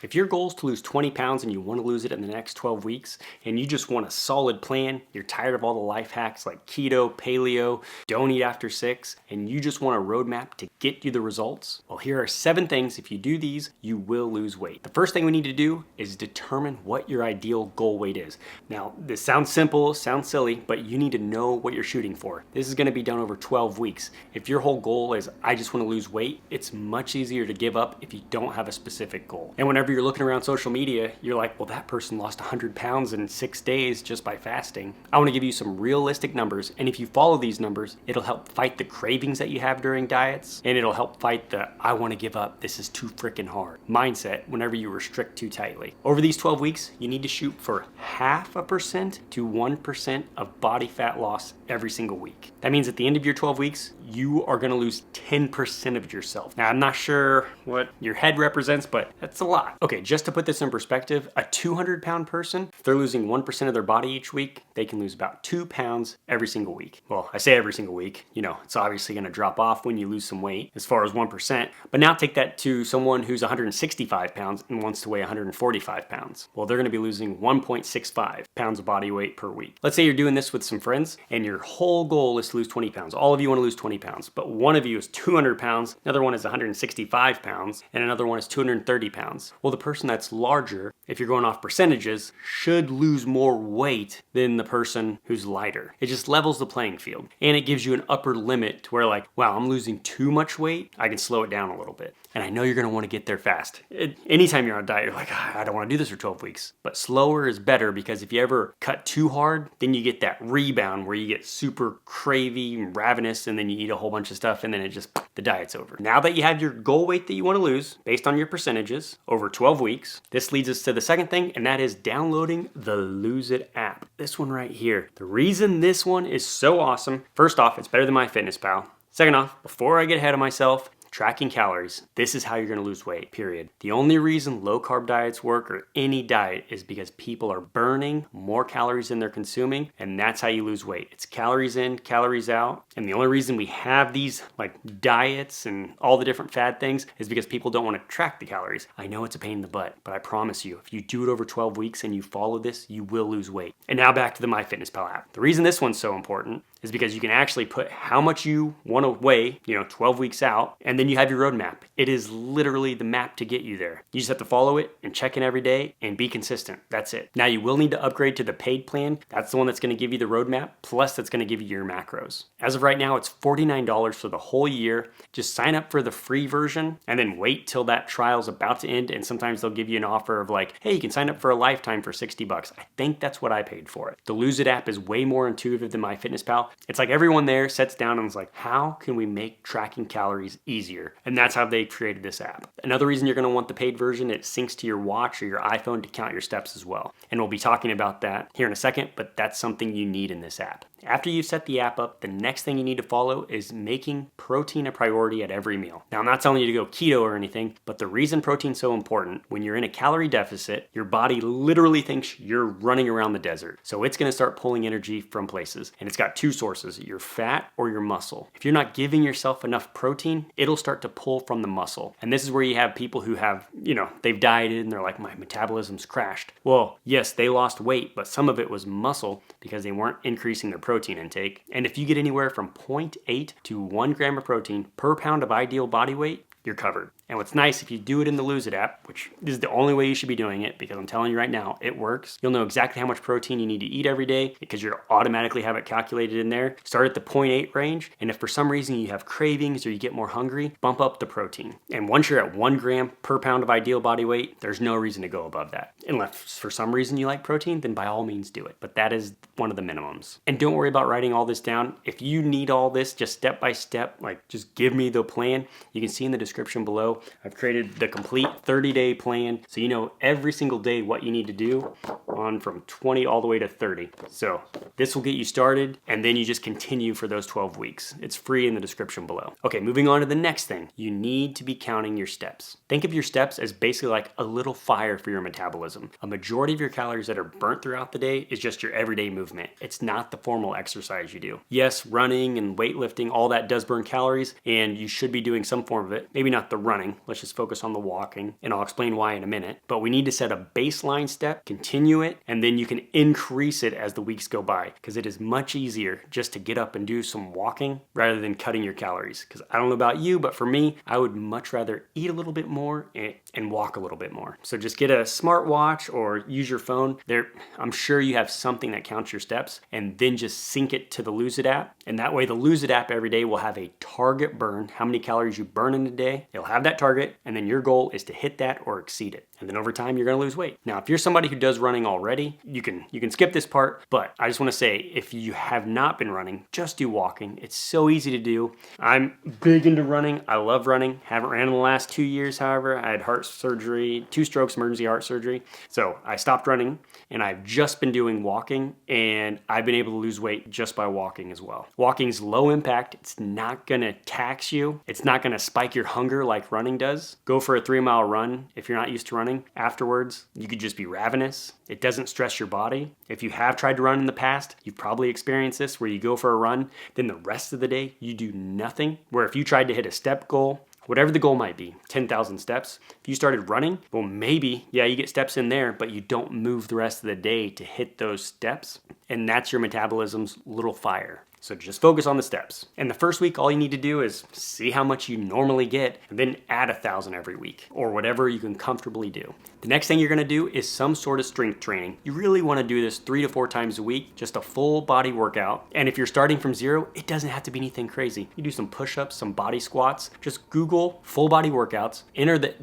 If your goal is to lose 20 pounds and you want to lose it in the next 12 weeks, and you just want a solid plan, you're tired of all the life hacks like keto, paleo, don't eat after 6, and you just want a roadmap to get you the results, well, here are 7 things. If you do these, you will lose weight. The first thing we need to do is determine what your ideal goal weight is. Now, this sounds simple, sounds silly, but you need to know what you're shooting for. This is going to be done over 12 weeks. If your whole goal is, I just want to lose weight, it's much easier to give up if you don't have a specific goal. And whenever you're looking around social media, you're like, well, that person lost 100 pounds in 6 days just by fasting. I want to give you some realistic numbers, and if you follow these numbers, it'll help fight the cravings that you have during diets, and it'll help fight the I want to give up, this is too freaking hard mindset whenever you restrict too tightly. Over these 12 weeks, you need to shoot for 0.5% to 1% of body fat loss every single week. That means at the end of your 12 weeks, you are going to lose 10% of yourself. Now, I'm not sure what your head represents, but that's a lot. Okay, just to put this in perspective, a 200-pound person, if they're losing 1% of their body each week, they can lose about 2 pounds every single week. Well, I say every single week, it's obviously going to drop off when you lose some weight as far as 1%, but now take that to someone who's 165 pounds and wants to weigh 145 pounds. Well, they're going to be losing 1.65 pounds of body weight per week. Let's say you're doing this with some friends and your whole goal is to lose 20 pounds. All of you want to lose 20 pounds, but one of you is 200 pounds, another one is 165 pounds, and another one is 230 pounds. Well, the person that's larger, if you're going off percentages, should lose more weight than the person who's lighter. It just levels the playing field, and it gives you an upper limit to where like, wow, I'm losing too much weight, I can slow it down a little bit. And I know you're going to want to get there fast. Anytime you're on a diet, you're like, I don't want to do this for 12 weeks. But slower is better, because if you ever cut too hard, then you get that rebound where you get super cravey, ravenous, and then you eat a whole bunch of stuff, and then the diet's over. Now that you have your goal weight that you want to lose based on your percentages over 12 weeks, this leads us to the second thing, and that is downloading the Lose It app. This one right here. The reason this one is so awesome, first off, it's better than MyFitnessPal. Second off, before I get ahead of myself, tracking calories. This is how you're going to lose weight, period. The only reason low carb diets work, or any diet, is because people are burning more calories than they're consuming, and that's how you lose weight. It's calories in, calories out. And the only reason we have these like diets and all the different fad things is because people don't want to track the calories. I know it's a pain in the butt, but I promise you, if you do it over 12 weeks and you follow this, you will lose weight. And now back to the MyFitnessPal app. The reason this one's so important is because you can actually put how much you want to weigh, 12 weeks out, and then you have your roadmap. It is literally the map to get you there. You just have to follow it and check in every day and be consistent. That's it. Now you will need to upgrade to the paid plan. That's the one that's going to give you the roadmap, plus that's going to give you your macros. As of right now, it's $49 for the whole year. Just sign up for the free version and then wait till that trial's about to end, and sometimes they'll give you an offer of like, hey, you can sign up for a lifetime for $60. I think that's what I paid for it. The Lose It app is way more intuitive than MyFitnessPal. It's like everyone there sits down and is like, how can we make tracking calories easier? And that's how they created this app. Another reason you're going to want the paid version, it syncs to your watch or your iPhone to count your steps as well. And we'll be talking about that here in a second, but that's something you need in this app. After you've set the app up, the next thing you need to follow is making protein a priority at every meal. Now, I'm not telling you to go keto or anything, but the reason protein's so important, when you're in a calorie deficit, your body literally thinks you're running around the desert. So it's going to start pulling energy from places. And it's got 2 sources, your fat or your muscle. If you're not giving yourself enough protein, it'll start to pull from the muscle. And this is where you have people who have, they've dieted and they're like, my metabolism's crashed. Well, yes, they lost weight, but some of it was muscle because they weren't increasing their protein intake. And if you get anywhere from 0.8 to 1 gram of protein per pound of ideal body weight, you're covered. And what's nice, if you do it in the Lose It app, which is the only way you should be doing it, because I'm telling you right now, it works. You'll know exactly how much protein you need to eat every day because you'll automatically have it calculated in there. Start at the 0.8 range, and if for some reason you have cravings or you get more hungry, bump up the protein. And once you're at 1 gram per pound of ideal body weight, there's no reason to go above that. Unless for some reason you like protein, then by all means do it. But that is one of the minimums. And don't worry about writing all this down. If you need all this just step by step, like just give me the plan, you can see in the description below. I've created the complete 30-day plan, so you know every single day what you need to do. on from 20 all the way to 30. So this will get you started, and then you just continue for those 12 weeks. It's free in the description below. Okay, moving on to the next thing. You need to be counting your steps. Think of your steps as basically like a little fire for your metabolism. A majority of your calories that are burnt throughout the day is just your everyday movement. It's not the formal exercise you do. Yes, running and weightlifting, all that does burn calories, and you should be doing some form of it. Maybe not the running. Let's just focus on the walking, and I'll explain why in a minute. But we need to set a baseline step, continue it, and then you can increase it as the weeks go by, because it is much easier just to get up and do some walking rather than cutting your calories. Because I don't know about you, but for me, I would much rather eat a little bit more and walk a little bit more. So just get a smartwatch or use your phone. I'm sure you have something that counts your steps, and then just sync it to the Lose It app. And that way the Lose It app every day will have a target burn, how many calories you burn in a day. It'll have that target, and then your goal is to hit that or exceed it. And then over time, you're gonna lose weight. Now, if you're somebody who does running already, you can skip this part, but I just wanna say, if you have not been running, just do walking. It's so easy to do. I'm big into running. I love running. Haven't ran in the last 2 years, however. I had heart surgery, 2 strokes, emergency heart surgery. So I stopped running, and I've just been doing walking, and I've been able to lose weight just by walking as well. Walking's low impact. It's not gonna tax you. It's not gonna spike your hunger like running does. Go for a 3-mile run if you're not used to running. Afterwards, you could just be ravenous. It doesn't stress your body. If you have tried to run in the past, you've probably experienced this where you go for a run, then the rest of the day you do nothing. Where if you tried to hit a step goal, whatever the goal might be, 10,000 steps, if you started running, well, maybe, yeah, you get steps in there, but you don't move the rest of the day to hit those steps. And that's your metabolism's little fire. So just focus on the steps. And the first week, all you need to do is see how much you normally get, and then add 1,000 every week, or whatever you can comfortably do. The next thing you're gonna do is some sort of strength training. You really wanna do this 3 to 4 times a week, just a full body workout. And if you're starting from zero, it doesn't have to be anything crazy. You do some push-ups, some body squats, just Google full body workouts, enter the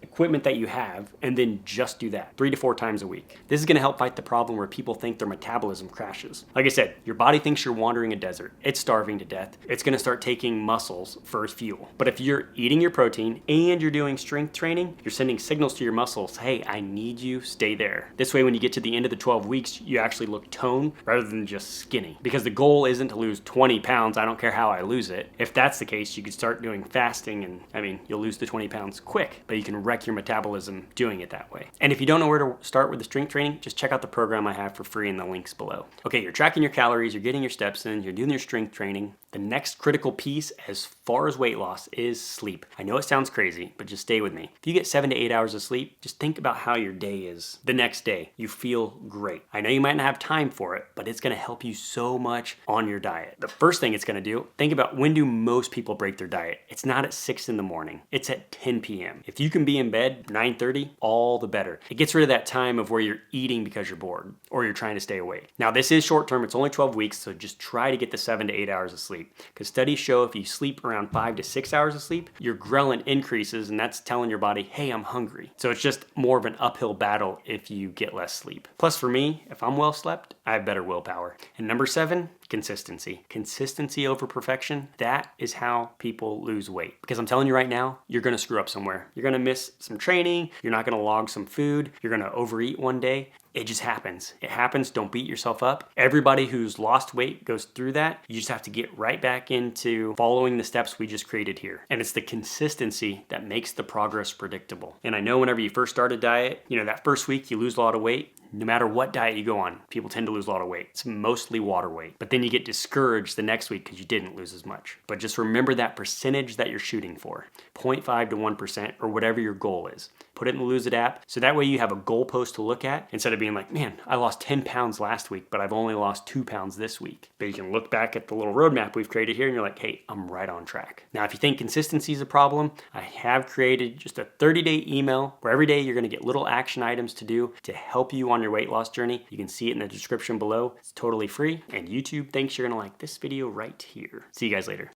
equipment that you have, and then just do that 3 to 4 times a week. This is gonna help fight the problem where people think their metabolism crashes. Like I said, your body thinks you're wandering a desert. It's starving to death. It's gonna start taking muscles for fuel. But if you're eating your protein and you're doing strength training, you're sending signals to your muscles, hey, I need you, stay there. This way, when you get to the end of the 12 weeks, you actually look toned rather than just skinny. Because the goal isn't to lose 20 pounds, I don't care how I lose it. If that's the case, you could start doing fasting, and you'll lose the 20 pounds quick, but you can wreck your metabolism doing it that way. And if you don't know where to start with the strength training, just check out the program I have for free in the links below. Okay, you're tracking your calories, you're getting your steps in, you're doing your strength training. The next critical piece as far as weight loss is sleep. I know it sounds crazy, but just stay with me. If you get 7 to 8 hours of sleep, just think about how your day is the next day. You feel great. I know you might not have time for it, but it's gonna help you so much on your diet. The first thing it's gonna do, think about when do most people break their diet? It's not at 6 in the morning, it's at 10 p.m. If you can be in bed 9:30, all the better. It gets rid of that time of where you're eating because you're bored or you're trying to stay awake. Now this is short term, it's only 12 weeks, so just try to get the 7 to 8 hours of sleep. Because studies show if you sleep around 5 to 6 hours of sleep, your ghrelin increases, and that's telling your body, hey, I'm hungry. So it's just more of an uphill battle if you get less sleep. Plus for me, if I'm well slept, I have better willpower. And number 7, consistency. Consistency over perfection, that is how people lose weight. Because I'm telling you right now, you're gonna screw up somewhere. You're gonna miss some training, you're not gonna log some food, you're gonna overeat one day. It just happens. It happens. Don't beat yourself up. Everybody who's lost weight goes through that. You just have to get right back into following the steps we just created here. And it's the consistency that makes the progress predictable. And I know whenever you first start a diet, that first week you lose a lot of weight. No matter what diet you go on, people tend to lose a lot of weight. It's mostly water weight. But then you get discouraged the next week because you didn't lose as much. But just remember that percentage that you're shooting for. 0.5 to 1% or whatever your goal is. Put it in the Lose It app. So that way you have a goalpost to look at instead of being like, man, I lost 10 pounds last week, but I've only lost 2 pounds this week. But you can look back at the little roadmap we've created here and you're like, hey, I'm right on track. Now, if you think consistency is a problem, I have created just a 30-day email where every day you're gonna get little action items to do to help you on your weight loss journey. You can see it in the description below. It's totally free. And YouTube thinks you're gonna like this video right here. See you guys later.